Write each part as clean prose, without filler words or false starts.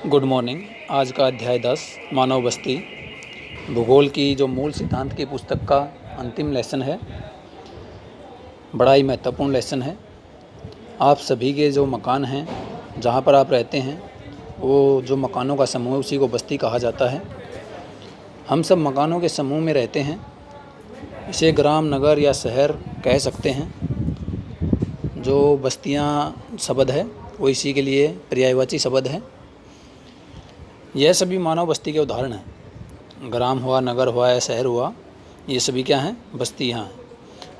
Good morning. आज का अध्याय 10 मानव बस्ती भूगोल की जो मूल सिद्धांत की पुस्तक का अंतिम लेसन है। बड़ा ही महत्वपूर्ण लेसन है। आप सभी के जो मकान हैं, जहाँ पर आप रहते हैं, वो जो मकानों का समूह है उसी को बस्ती कहा जाता है। हम सब मकानों के समूह में रहते हैं। इसे ग्राम, नगर या शहर कह सकते हैं। जो बस्तियाँ शब्द है वो इसी के लिए पर्यायवाची शब्द है। यह सभी मानव बस्ती के उदाहरण हैं। ग्राम हुआ, नगर हुआ या शहर हुआ, ये सभी क्या हैं? बस्तियाँ हैं।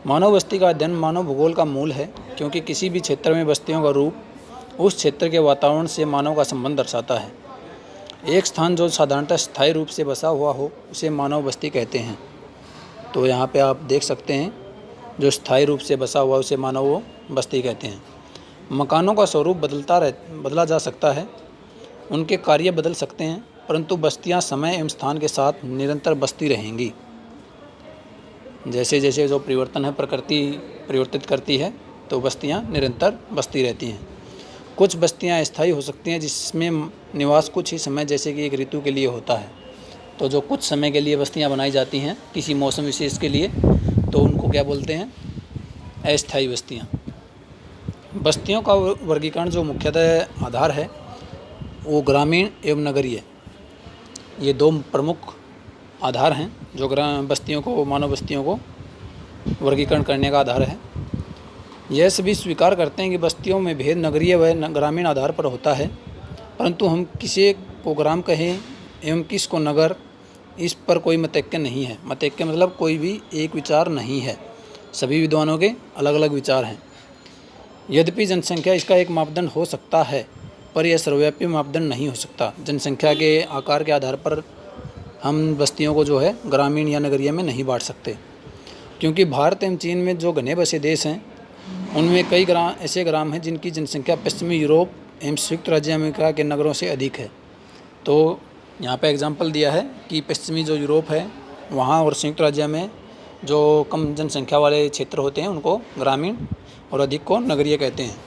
मानव बस्ती का अध्ययन मानव भूगोल का मूल है, क्योंकि किसी भी क्षेत्र में बस्तियों का रूप उस क्षेत्र के वातावरण से मानव का संबंध दर्शाता है। एक स्थान जो साधारणतः स्थायी रूप से बसा हुआ हो उसे मानव बस्ती कहते हैं। तो यहाँ पे आप देख सकते हैं, जो स्थायी रूप से बसा हुआ उसे मानव बस्ती कहते हैं। मकानों का स्वरूप बदला जा सकता है, उनके कार्य बदल सकते हैं, परंतु बस्तियां समय एवं स्थान के साथ निरंतर बसती रहेंगी। जैसे जैसे जो परिवर्तन है, प्रकृति परिवर्तित करती है, तो बस्तियां निरंतर बसती रहती हैं। कुछ बस्तियां अस्थायी हो सकती हैं, जिसमें निवास कुछ ही समय जैसे कि एक ऋतु के लिए होता है। तो जो कुछ समय के लिए बस्तियां बनाई जाती हैं किसी मौसम विशेष के लिए, तो उनको क्या बोलते हैं? अस्थायी बस्तियाँ। बस्तियों का वर्गीकरण जो मुख्यतः आधार है वो ग्रामीण एवं नगरीय, ये दो प्रमुख आधार हैं जो बस्तियों को, मानव बस्तियों को वर्गीकरण करने का आधार है। यह सभी स्वीकार करते हैं कि बस्तियों में भेद नगरीय व ग्रामीण आधार पर होता है, परंतु हम किसी को ग्राम कहें एवं किस को नगर, इस पर कोई मतैक्य नहीं है। मतैक्य मतलब कोई भी एक विचार नहीं है, सभी विद्वानों के अलग अलग विचार हैं। यद्यपि जनसंख्या इसका एक मापदंड हो सकता है, पर यह सर्वव्यापी मापदंड नहीं हो सकता। जनसंख्या के आकार के आधार पर हम बस्तियों को जो है ग्रामीण या नगरीय में नहीं बांट सकते, क्योंकि भारत एवं चीन में जो घने बसे देश हैं उनमें कई ऐसे ग्राम हैं जिनकी जनसंख्या पश्चिमी यूरोप एवं संयुक्त राज्य अमेरिका के नगरों से अधिक है। तो यहाँ पे एग्जाम्पल दिया है कि पश्चिमी जो यूरोप है वहाँ और संयुक्त राज्य में जो कम जनसंख्या वाले क्षेत्र होते हैं उनको ग्रामीण और अधिक को नगरीय कहते हैं।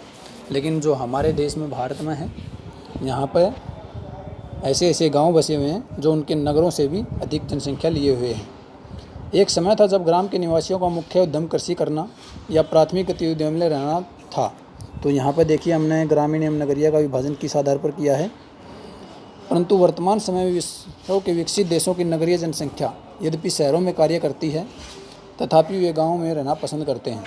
लेकिन जो हमारे देश में, भारत में है, यहाँ पर ऐसे ऐसे गांव बसे हुए हैं जो उनके नगरों से भी अधिक जनसंख्या लिए हुए हैं। एक समय था जब ग्राम के निवासियों का मुख्य उद्यम कृषि करना या प्राथमिक गतिविधियों में रहना था। तो यहाँ पर देखिए, हमने ग्रामीण एवं नगरीय का विभाजन किस आधार पर किया है। परंतु वर्तमान समय में विश्व के विकसित देशों की नगरीय जनसंख्या यद्यपि शहरों में कार्य करती है, तथापि वे गाँव में रहना पसंद करते हैं।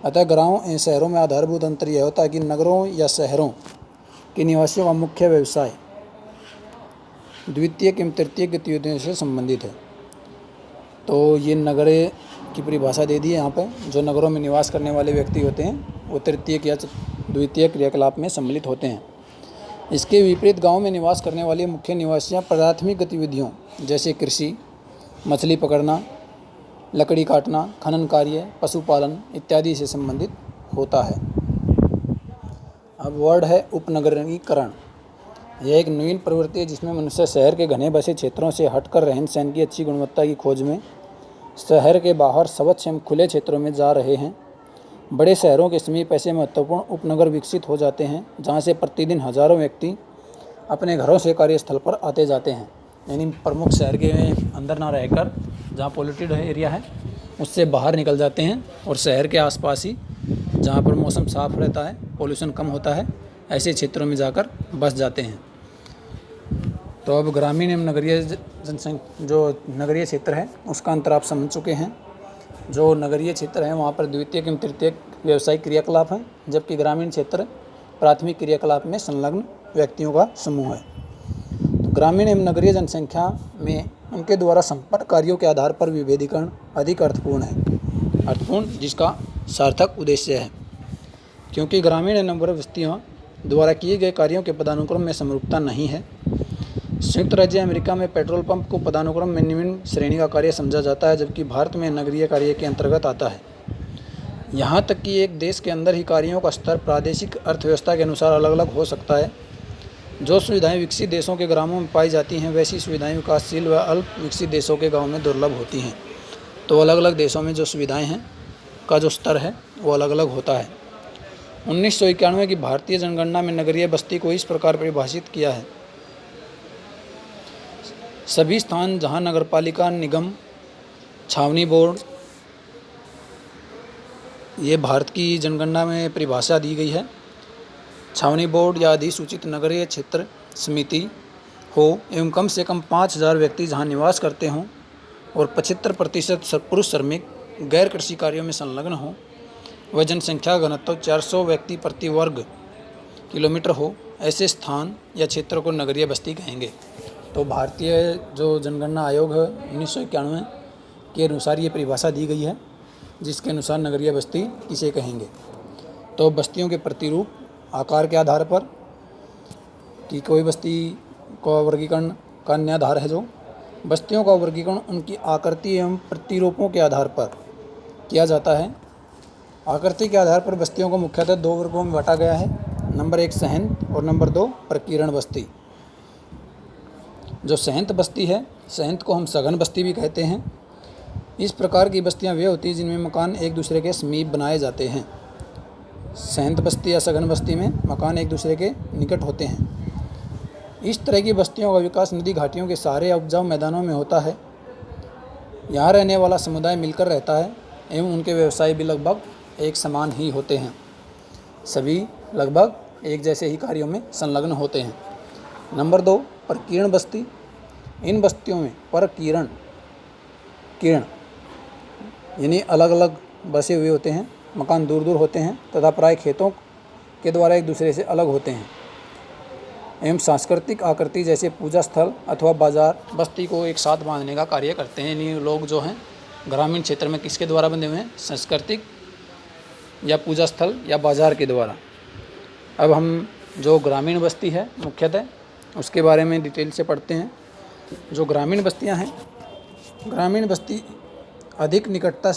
अतः गाँव एवं शहरों में आधारभूत अंतर यह होता है कि नगरों या शहरों के निवासियों का मुख्य व्यवसाय द्वितीय एवं तृतीय गतिविधियों से संबंधित है। तो ये नगरे की परिभाषा दे दी है यहाँ पर। जो नगरों में निवास करने वाले व्यक्ति होते हैं वो तृतीय या द्वितीय क्रियाकलाप में सम्मिलित होते हैं। इसके विपरीत गाँव में निवास करने वाले मुख्य निवासियाँ प्राथमिक गतिविधियों जैसे कृषि, मछली पकड़ना, लकड़ी काटना, खनन कार्य, पशुपालन इत्यादि से संबंधित होता है। अब वर्ड है उपनगरीकरण। यह एक नवीन प्रवृत्ति है जिसमें मनुष्य शहर के घने बसे क्षेत्रों से हटकर रहन सहन की अच्छी गुणवत्ता की खोज में शहर के बाहर स्वच्छ एवं खुले क्षेत्रों में जा रहे हैं। बड़े शहरों के समीप ऐसे महत्वपूर्ण उपनगर विकसित हो जाते हैं जहाँ से प्रतिदिन हजारों व्यक्ति अपने घरों से कार्यस्थल पर आते जाते हैं। यानी प्रमुख शहर के अंदर ना रहकर, जहाँ पोल्यूटेड एरिया है उससे बाहर निकल जाते हैं और शहर के आसपास ही, जहाँ पर मौसम साफ रहता है, पोल्यूशन कम होता है, ऐसे क्षेत्रों में जाकर बस जाते हैं। तो अब ग्रामीण एवं नगरीय जनसंख्या, जो नगरीय क्षेत्र है उसका अंतर आप समझ चुके हैं। जो नगरीय क्षेत्र है वहाँ पर द्वितीय एवं तृतीय व्यावसायिक क्रियाकलाप हैं, जबकि ग्रामीण क्षेत्र प्राथमिक क्रियाकलाप में संलग्न व्यक्तियों का समूह है। तो ग्रामीण एवं नगरीय जनसंख्या में उनके द्वारा संपन्न कार्यों के आधार पर विभेदीकरण अधिक अर्थपूर्ण जिसका सार्थक उद्देश्य है, क्योंकि ग्रामीण एवं नगर बस्तियों द्वारा किए गए कार्यों के पदानुक्रम में समरूपता नहीं है। संयुक्त राज्य अमेरिका में पेट्रोल पंप को पदानुक्रम में निम्न श्रेणी का कार्य समझा जाता है, जबकि भारत में नगरीय कार्य के अंतर्गत आता है। यहाँ तक कि एक देश के अंदर ही कार्यों का स्तर प्रादेशिक अर्थव्यवस्था के अनुसार अलग अलग हो सकता है। जो सुविधाएं विकसित देशों के ग्रामों में पाई जाती हैं, वैसी सुविधाएं विकासशील व अल्प विकसित देशों के गाँव में दुर्लभ होती हैं। तो अलग अलग देशों में जो सुविधाएँ हैं का जो स्तर है वो अलग अलग होता है। 1991 की भारतीय जनगणना में नगरीय बस्ती को इस प्रकार परिभाषित किया है: सभी स्थान जहां नगरपालिका निगम, छावनी बोर्ड, ये भारत की जनगणना में परिभाषा दी गई है, छावनी बोर्ड या अधिसूचित नगरीय क्षेत्र समिति हो एवं कम से कम 5,000 व्यक्ति जहां निवास करते हों और 75% पुरुष श्रमिक गैर कृषि कार्यों में संलग्न हो, वह जनसंख्या घनत्व 400 व्यक्ति प्रति वर्ग किलोमीटर हो, ऐसे स्थान या क्षेत्र को नगरीय बस्ती कहेंगे। तो भारतीय जो जनगणना आयोग है 1991 के अनुसार ये परिभाषा दी गई है, जिसके अनुसार नगरीय बस्ती किसे कहेंगे। तो बस्तियों के प्रतिरूप, आकार के आधार पर कि कोई बस्ती का वर्गीकरण का अन्य आधार है, जो बस्तियों का वर्गीकरण उनकी आकृति एवं प्रतिरूपों के आधार पर किया जाता है। आकृति के आधार पर बस्तियों को मुख्यतः 2 वर्गों में बांटा गया है। नंबर 1 सहंत और नंबर 2 प्रकीर्ण बस्ती। जो सहंत बस्ती है, सहंत को हम सघन बस्ती भी कहते हैं। इस प्रकार की बस्तियां वे होती हैं जिनमें मकान एक दूसरे के समीप बनाए जाते हैं। सहंत बस्ती या सघन बस्ती में मकान एक दूसरे के निकट होते हैं। इस तरह की बस्तियों का विकास नदी घाटियों के सारे उपजाऊ मैदानों में होता है। यहाँ रहने वाला समुदाय मिलकर रहता है एवं उनके व्यवसाय भी लगभग एक समान ही होते हैं। सभी लगभग एक जैसे ही कार्यों में संलग्न होते हैं। नंबर 2 प्रकीर्ण बस्ती। इन बस्तियों में परकीर्ण किरण यानी अलग अलग बसे हुए होते हैं, मकान दूर दूर होते हैं तथा प्राय खेतों के द्वारा एक दूसरे से अलग होते हैं एवं सांस्कृतिक आकृति जैसे पूजा स्थल अथवा बाजार बस्ती को एक साथ बांधने का कार्य करते हैं। यानी लोग जो हैं ग्रामीण क्षेत्र में किसके द्वारा बंधे हुए हैं? सांस्कृतिक या पूजा स्थल या बाजार के द्वारा। अब हम जो ग्रामीण बस्ती है मुख्यतः उसके बारे में डिटेल से पढ़ते हैं। जो ग्रामीण बस्तियां हैं, ग्रामीण बस्ती अधिक निकटता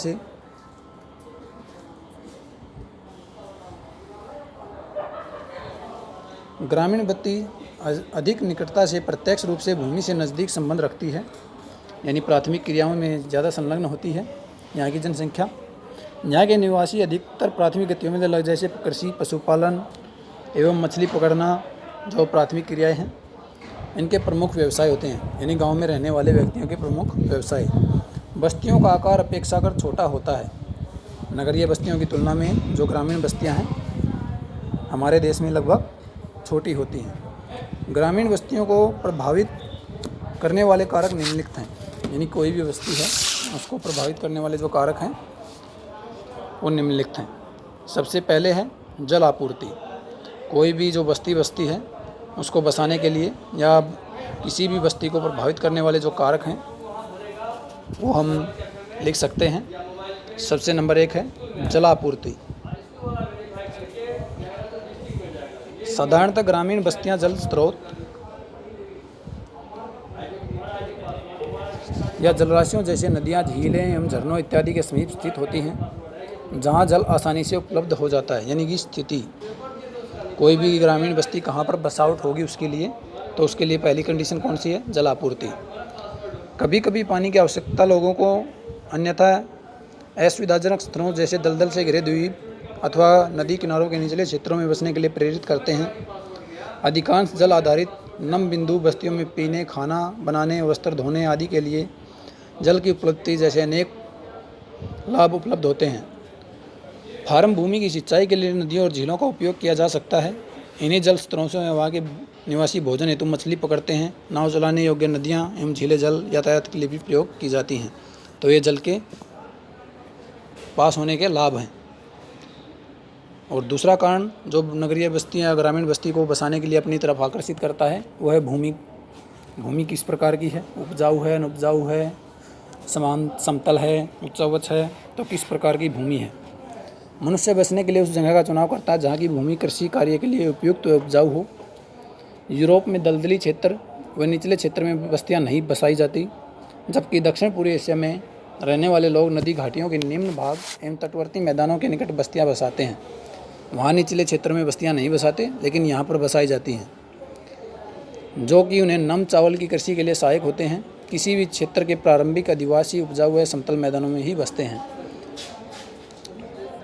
से प्रत्यक्ष रूप से भूमि से नज़दीक संबंध रखती है, यानी प्राथमिक क्रियाओं में ज़्यादा संलग्न होती है। यहाँ की जनसंख्या, यहाँ के निवासी अधिकतर प्राथमिक गतियों में लग, जैसे कृषि, पशुपालन एवं मछली पकड़ना जो प्राथमिक क्रियाएं हैं, इनके प्रमुख व्यवसाय होते हैं। यानी गांव में रहने वाले व्यक्तियों के प्रमुख व्यवसाय। बस्तियों का आकार अपेक्षाकृत छोटा होता है नगरीय बस्तियों की तुलना में। जो ग्रामीण बस्तियां हैं हमारे देश में लगभग छोटी होती हैं। ग्रामीण बस्तियों को प्रभावित करने वाले कारक निम्नलिखित हैं। यानी कोई भी बस्ती है उसको प्रभावित करने वाले जो कारक हैं वो निम्नलिखित हैं। सबसे पहले है जल आपूर्ति। कोई भी जो बस्ती है उसको बसाने के लिए या किसी भी बस्ती को प्रभावित करने वाले जो कारक हैं वो हम लिख सकते हैं। सबसे नंबर 1 है जल आपूर्ति। साधारणतः ग्रामीण बस्तियां जल स्रोत या जलराशियों जैसे नदियां, झीलें एवं झरनों इत्यादि के समीप स्थित होती हैं, जहां जल आसानी से उपलब्ध हो जाता है। यानी कि स्थिति, कोई भी ग्रामीण बस्ती कहाँ पर बसावट होगी उसके लिए, तो उसके लिए पहली कंडीशन कौन सी है? जल आपूर्ति। कभी कभी पानी की आवश्यकता लोगों को अन्यथा असुविधाजनक स्थलों जैसे दलदल से घिरे द्वीप अथवा नदी किनारों के निचले क्षेत्रों में बसने के लिए प्रेरित करते हैं। अधिकांश जल आधारित नम बिंदु बस्तियों में पीने, खाना बनाने, वस्त्र धोने आदि के लिए जल की उपलब्धि जैसे अनेक लाभ उपलब्ध होते हैं। फार्म भूमि की सिंचाई के लिए नदियों और झीलों का उपयोग किया जा सकता है। इन्हीं जल स्रोतों से वहाँ के निवासी भोजन हेतु मछली पकड़ते हैं। नाव चलाने योग्य नदियाँ एवं झीलें जल यातायात के लिए भी प्रयोग की जाती हैं। तो ये जल के पास होने के लाभ हैं। और दूसरा कारण जो नगरीय बस्ती या ग्रामीण बस्ती को बसाने के लिए अपनी तरफ आकर्षित करता है वो है भूमि। भूमि किस प्रकार की है? उपजाऊ है, अनुपजाऊ है, समान समतल है, उच्च है, तो किस प्रकार की भूमि है। मनुष्य बसने के लिए उस जगह का चुनाव करता है जहाँ की भूमि कृषि कार्य के लिए उपयुक्त व उपजाऊ हो। यूरोप में दलदली क्षेत्र व निचले क्षेत्र में बस्तियाँ नहीं बसाई जाती, जबकि दक्षिण पूर्वी एशिया में रहने वाले लोग नदी घाटियों के निम्न भाग एवं तटवर्ती मैदानों के निकट बस्तियाँ बसाते हैं। वहाँ निचले क्षेत्र में बस्तियाँ नहीं बसाते, लेकिन यहाँ पर बसाई जाती हैं, जो कि उन्हें नम चावल की कृषि के लिए सहायक होते हैं। किसी भी क्षेत्र के प्रारंभिक अधिवासी उपजाऊ व समतल मैदानों में ही बसते हैं।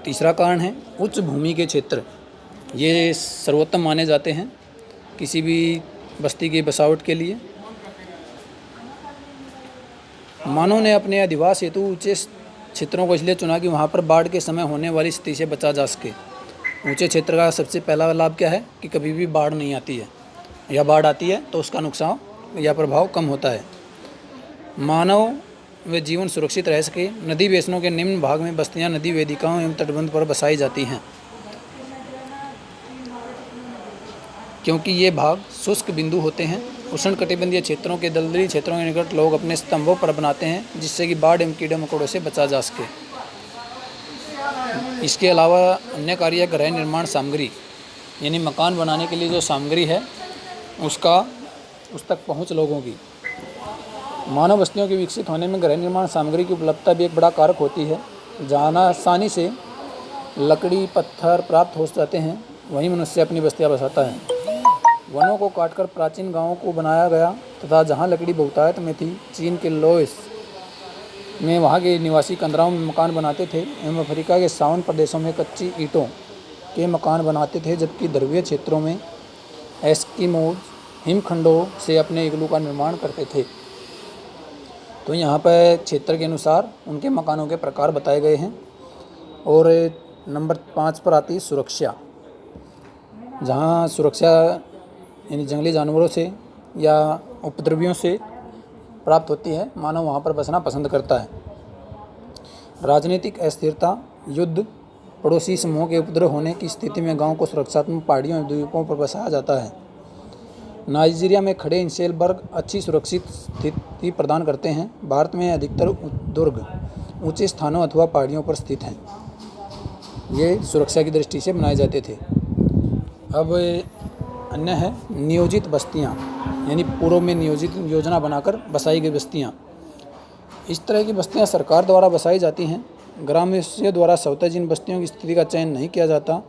तीसरा कारण है उच्च भूमि के क्षेत्र। ये सर्वोत्तम माने जाते हैं किसी भी बस्ती की बसावट के लिए। मानव ने अपने अधिवास हेतु ऊंचे क्षेत्रों को इसलिए चुना कि वहाँ पर बाढ़ के समय होने वाली स्थिति से बचा जा सके। ऊंचे क्षेत्र का सबसे पहला लाभ क्या है कि कभी भी बाढ़ नहीं आती है, या बाढ़ आती है तो उसका नुकसान या प्रभाव कम होता है। मानव व जीवन सुरक्षित रह सके, नदी बेसिनों के निम्न भाग में बस्तियां नदी वेदिकाओं एवं तटबंध पर बसाई जाती हैं, क्योंकि ये भाग शुष्क बिंदु होते हैं। उष्णकटिबंधीय क्षेत्रों के दलदली क्षेत्रों के निकट लोग अपने स्तंभों पर बनाते हैं, जिससे कि बाढ़ एवं कीड़े मकोड़ों से बचा जा सके। इसके अलावा अन्य कार्य गृह निर्माण सामग्री, यानी मकान बनाने के लिए जो सामग्री है उस तक पहुंच लोगों की। मानव बस्तियों के विकसित होने में गृह निर्माण सामग्री की उपलब्धता भी एक बड़ा कारक होती है। जहाँ आसानी से लकड़ी पत्थर प्राप्त हो जाते हैं, वहीं मनुष्य अपनी बस्तियाँ बसाता है। वनों को काटकर प्राचीन गांवों को बनाया गया तथा जहाँ लकड़ी बहुतायत में थी, चीन के लोएस में वहाँ के निवासी कंदराओं में मकान बनाते थे एवं अफ्रीका के सावन प्रदेशों में कच्ची ईंटों के मकान बनाते थे, जबकि ध्रुवीय क्षेत्रों में एस्किमोज हिमखंडों से अपने इग्लू का निर्माण करते थे। तो यहाँ पर क्षेत्र के अनुसार उनके मकानों के प्रकार बताए गए हैं। और नंबर 5 पर आती है सुरक्षा। जहाँ सुरक्षा यानी जंगली जानवरों से या उपद्रवियों से प्राप्त होती है, मानव वहाँ पर बसना पसंद करता है। राजनीतिक अस्थिरता, युद्ध, पड़ोसी समूहों के उपद्रव होने की स्थिति में गांव को सुरक्षात्मक पहाड़ियों और द्वीपों पर बसाया जाता है। नाइजीरिया में खड़े इंसेलबर्ग अच्छी सुरक्षित स्थिति प्रदान करते हैं। भारत में अधिकतर दुर्ग ऊंचे स्थानों अथवा पहाड़ियों पर स्थित हैं। ये सुरक्षा की दृष्टि से बनाए जाते थे। अब अन्य है नियोजित बस्तियाँ, यानी पूर्व में नियोजित योजना बनाकर बसाई गई बस्तियाँ। इस तरह की बस्तियाँ सरकार द्वारा बसाई जाती हैं। ग्रामवासियों द्वारा स्वतः जिन बस्तियों की स्थिति का चयन नहीं किया जाता,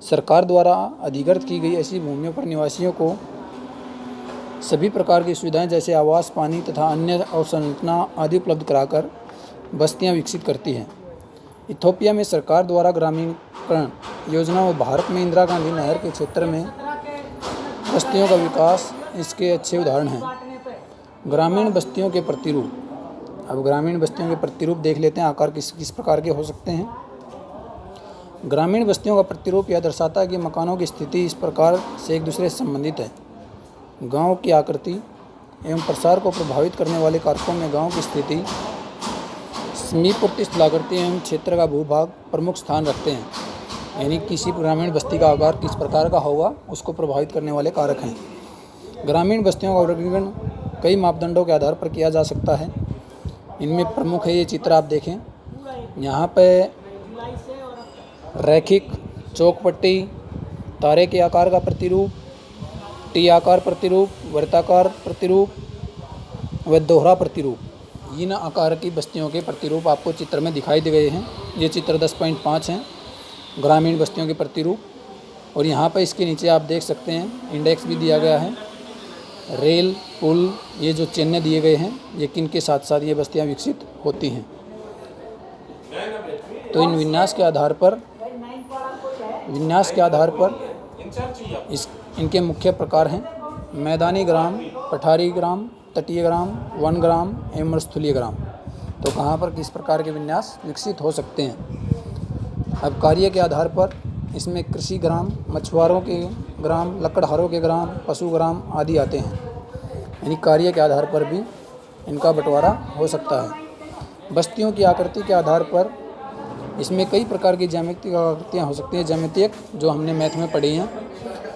सरकार द्वारा अधिकृत की गई ऐसी भूमियों पर निवासियों को सभी प्रकार की सुविधाएं जैसे आवास, पानी तथा अन्य अवसंरचना आदि उपलब्ध कराकर बस्तियां विकसित करती है। इथोपिया में सरकार द्वारा ग्रामीणकरण योजना और भारत में इंदिरा गांधी नहर के क्षेत्र में बस्तियों का विकास इसके अच्छे उदाहरण हैं। ग्रामीण बस्तियों के प्रतिरूप। अब ग्रामीण बस्तियों के प्रतिरूप देख लेते हैं, आकार किस प्रकार के हो सकते हैं। ग्रामीण बस्तियों का प्रतिरूप यह दर्शाता है कि मकानों की स्थिति इस प्रकार से एक दूसरे से संबंधित है। गांव की आकृति एवं प्रसार को प्रभावित करने वाले कारकों में गांव की स्थिति, समीपवर्ती स्थलाकृति एवं क्षेत्र का भूभाग प्रमुख स्थान रखते हैं। यानी किसी ग्रामीण बस्ती का आकार किस प्रकार का होगा उसको प्रभावित करने वाले कारक हैं। ग्रामीण बस्तियों का वर्गीकरण कई मापदंडों के आधार पर किया जा सकता है। इनमें प्रमुख है, ये चित्र आप देखें, यहाँ पे रैखिक, चौकपट्टी, तारे के आकार का प्रतिरूप, टी आकार प्रतिरूप, वृत्ताकार प्रतिरूप व दोहरा प्रतिरूप, इन आकार की बस्तियों के प्रतिरूप आपको चित्र में दिखाई दे गए हैं। ये चित्र 10.5 हैं, ग्रामीण बस्तियों के प्रतिरूप। और यहाँ पर इसके नीचे आप देख सकते हैं इंडेक्स भी दिया गया है। रेल, पुल, ये जो चिन्ह दिए गए हैं, ये किन के साथ साथ ये बस्तियाँ विकसित होती हैं। तो इन विन्यास के आधार पर इनके मुख्य प्रकार हैं मैदानी ग्राम, पठारी ग्राम, तटीय ग्राम, वन ग्राम एवं मरुस्थलीय ग्राम। तो कहाँ पर किस प्रकार के विन्यास विकसित हो सकते हैं। अब कार्य के आधार पर इसमें कृषि ग्राम, मछुआरों के ग्राम, लकड़हारों के ग्राम, पशु ग्राम आदि आते हैं। यानी कार्य के आधार पर भी इनका बंटवारा हो सकता है। बस्तियों की आकृति के आधार पर इसमें कई प्रकार की ज्यामितीय आकृतियाँ हो सकती हैं। ज्यामितीय जो हमने मैथ में पढ़ी हैं,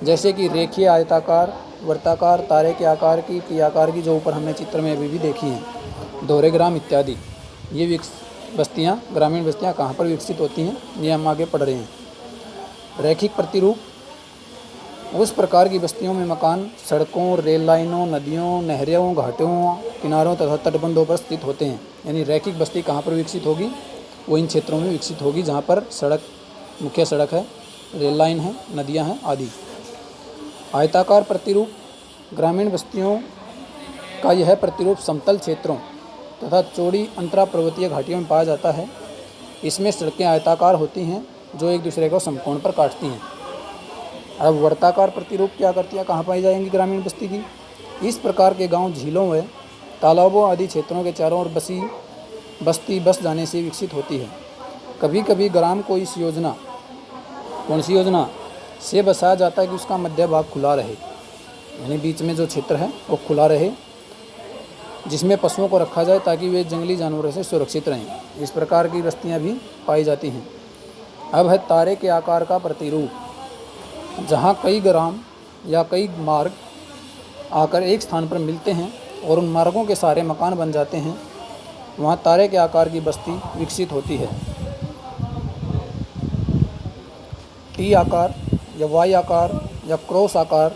जैसे कि रेखीय, आयताकार, वृत्ताकार, तारे के आकार की, टी आकार की, जो ऊपर हमने चित्र में अभी भी देखी हैं, दोहरे ग्राम इत्यादि। ये बस्तियाँ, ग्रामीण बस्तियाँ कहाँ पर विकसित होती हैं, ये हम आगे पढ़ रहे हैं। रैखिक प्रतिरूप, उस प्रकार की बस्तियों में मकान सड़कों, रेल लाइनों, नदियों, नहरों, घाटों, किनारों तथा तटबंधों पर स्थित होते हैं। यानी रैखिक बस्ती कहाँ पर विकसित होगी, वो इन क्षेत्रों में विकसित होगी जहाँ पर सड़क, मुख्य सड़क है, रेल लाइन है, नदियाँ हैं आदि। आयताकार प्रतिरूप, ग्रामीण बस्तियों का यह प्रतिरूप समतल क्षेत्रों तथा चौड़ी अंतरा पर्वतीय घाटियों में पाया जाता है। इसमें सड़कें आयताकार होती हैं जो एक दूसरे को समकोण पर काटती हैं। अब वर्ताकार प्रतिरूप की आकृतियाँ कहाँ पाई जाएंगी ग्रामीण बस्ती की? इस प्रकार के गांव झीलों व तालाबों आदि क्षेत्रों के चारों ओर बस्ती बस जाने से विकसित होती है। कभी कभी ग्राम को इस योजना, कौन सी योजना से बसाया जाता है कि उसका मध्य भाग खुला रहे, यानी बीच में जो क्षेत्र है वो खुला रहे, जिसमें पशुओं को रखा जाए ताकि वे जंगली जानवरों से सुरक्षित रहें। इस प्रकार की बस्तियां भी पाई जाती हैं। अब है तारे के आकार का प्रतिरूप। जहां कई ग्राम या कई मार्ग आकर एक स्थान पर मिलते हैं और उन मार्गों के सारे मकान बन जाते हैं, वहां तारे के आकार की बस्ती विकसित होती है। टी आकार या वाई आकार या क्रॉस आकार,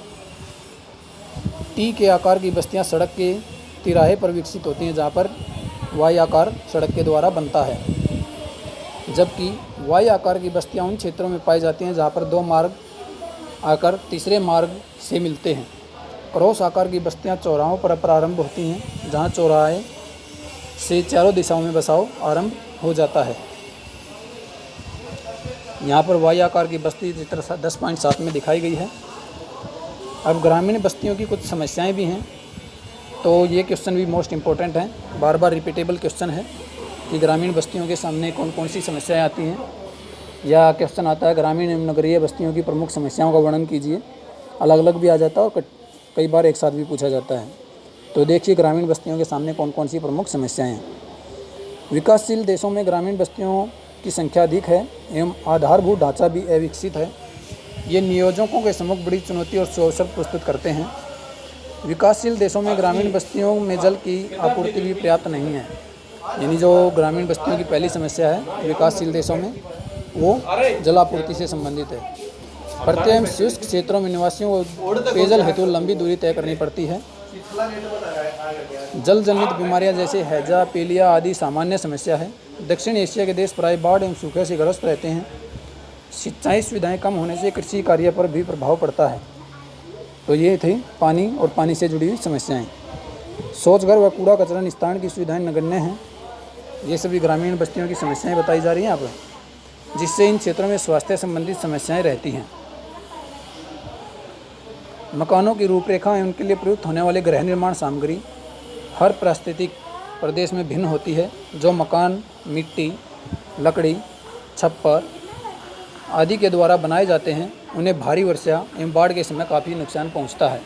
टी के आकार की बस्तियां सड़क के तिराहे पर विकसित होती हैं, जहाँ पर वाई आकार सड़क के द्वारा बनता है, जबकि वाई आकार की बस्तियां उन क्षेत्रों में पाई जाती हैं जहाँ पर दो मार्ग आकर तीसरे मार्ग से मिलते हैं। क्रॉस आकार की बस्तियां चौराहों पर प्रारंभ होती हैं, जहाँ चौराहे से चारों दिशाओं में बसाव आरंभ हो जाता है। यहाँ पर वाई आकार की बस्ती चित्र 10.7 में दिखाई गई है। अब ग्रामीण बस्तियों की कुछ समस्याएं भी हैं, तो ये क्वेश्चन भी मोस्ट इम्पोर्टेंट है, बार बार रिपीटेबल क्वेश्चन है कि ग्रामीण बस्तियों के सामने कौन कौन सी समस्याएं आती हैं। या क्वेश्चन आता है ग्रामीण एवं नगरीय बस्तियों की प्रमुख समस्याओं का वर्णन कीजिए। अलग अलग भी आ जाता है और कई बार एक साथ भी पूछा जाता है। तो देखिए ग्रामीण बस्तियों के सामने कौन कौन सी प्रमुख समस्याएं हैं। विकासशील देशों में ग्रामीण बस्तियों की संख्या अधिक है एवं आधारभूत ढांचा भी अविकसित है। ये नियोजकों के सम्मुख बड़ी चुनौती और अवसर प्रस्तुत करते हैं। विकासशील देशों में ग्रामीण बस्तियों में जल की आपूर्ति भी पर्याप्त नहीं है। यानी जो ग्रामीण बस्तियों की पहली समस्या है विकासशील देशों में, वो जल आपूर्ति से संबंधित है। प्रत्येक शुष्क क्षेत्रों में निवासियों को पेयजल हेतु लंबी दूरी तय करनी पड़ती है। जल जनित बीमारियां जैसे हैजा, पीलिया आदि सामान्य समस्या है। दक्षिण एशिया के देश प्राय बाढ़ एवं सूखे से ग्रस्त रहते हैं। सिंचाई सुविधाएं कम होने से कृषि कार्य पर भी प्रभाव पड़ता है। तो ये थी पानी और पानी से जुड़ी हुई समस्याएं। शौचघर व कूड़ा कचरा निस्तारण की सुविधाएं नगण्य हैं। ये सभी ग्रामीण बस्तियों की समस्याएं बताई जा रही हैं यहाँ पर, जिससे इन क्षेत्रों में स्वास्थ्य संबंधित समस्याएं रहती हैं। मकानों की रूपरेखा एवं उनके लिए प्रयुक्त होने वाले गृह निर्माण सामग्री हर पारिस्थितिक प्रदेश में भिन्न होती है। जो मकान मिट्टी, लकड़ी, छप्पर आदि के द्वारा बनाए जाते हैं, उन्हें भारी वर्षा एवं बाढ़ के समय काफ़ी नुकसान पहुंचता है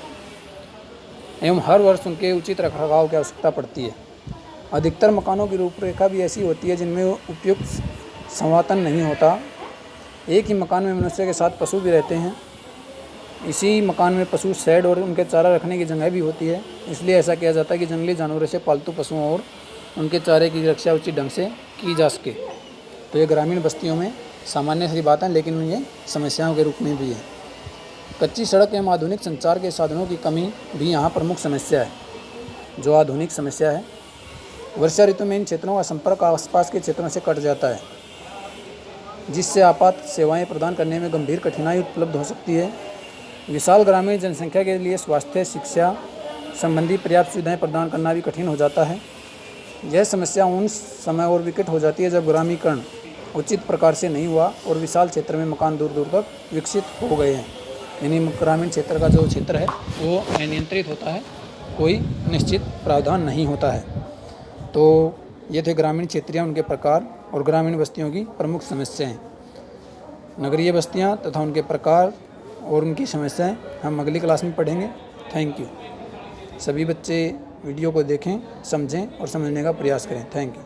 एवं हर वर्ष उनके उचित रखरखाव की आवश्यकता पड़ती है। अधिकतर मकानों की रूपरेखा भी ऐसी होती है जिनमें उपयुक्त संवातन नहीं होता। एक ही मकान में मनुष्य के साथ पशु भी रहते हैं। इसी मकान में पशु शेड और उनके चारा रखने की जगह भी होती है। इसलिए ऐसा किया जाता है कि जंगली जानवरों से पालतू पशुओं और उनके चारे की रक्षा उचित ढंग से की जा सके। तो ये ग्रामीण बस्तियों में सामान्य सी बात है, लेकिन ये समस्याओं के रूप में भी है। कच्ची सड़क एवं आधुनिक संचार के साधनों की कमी भी यहाँ प्रमुख समस्या है। जो आधुनिक समस्या है, वर्षा ऋतु में इन क्षेत्रों का संपर्क आसपास के क्षेत्रों से कट जाता है, जिससे आपात सेवाएं प्रदान करने में गंभीर कठिनाई उपलब्ध हो सकती है। विशाल ग्रामीण जनसंख्या के लिए स्वास्थ्य, शिक्षा संबंधी पर्याप्त सुविधाएं प्रदान करना भी कठिन हो जाता है। यह समस्या उन समय और विकट हो जाती है जब ग्रामीकरण उचित प्रकार से नहीं हुआ और विशाल क्षेत्र में मकान दूर दूर तक विकसित हो गए हैं। यानी ग्रामीण क्षेत्र का जो क्षेत्र है वो अनियंत्रित होता है, कोई निश्चित प्रावधान नहीं होता है। तो ये थे ग्रामीण क्षेत्रियाँ, उनके प्रकार और ग्रामीण बस्तियों की प्रमुख समस्याएं। नगरीय बस्तियां तथा उनके प्रकार और उनकी समस्याएं हम अगली क्लास में पढ़ेंगे। Thank you. सभी बच्चे वीडियो को देखें, समझें और समझने का प्रयास करें। Thank you.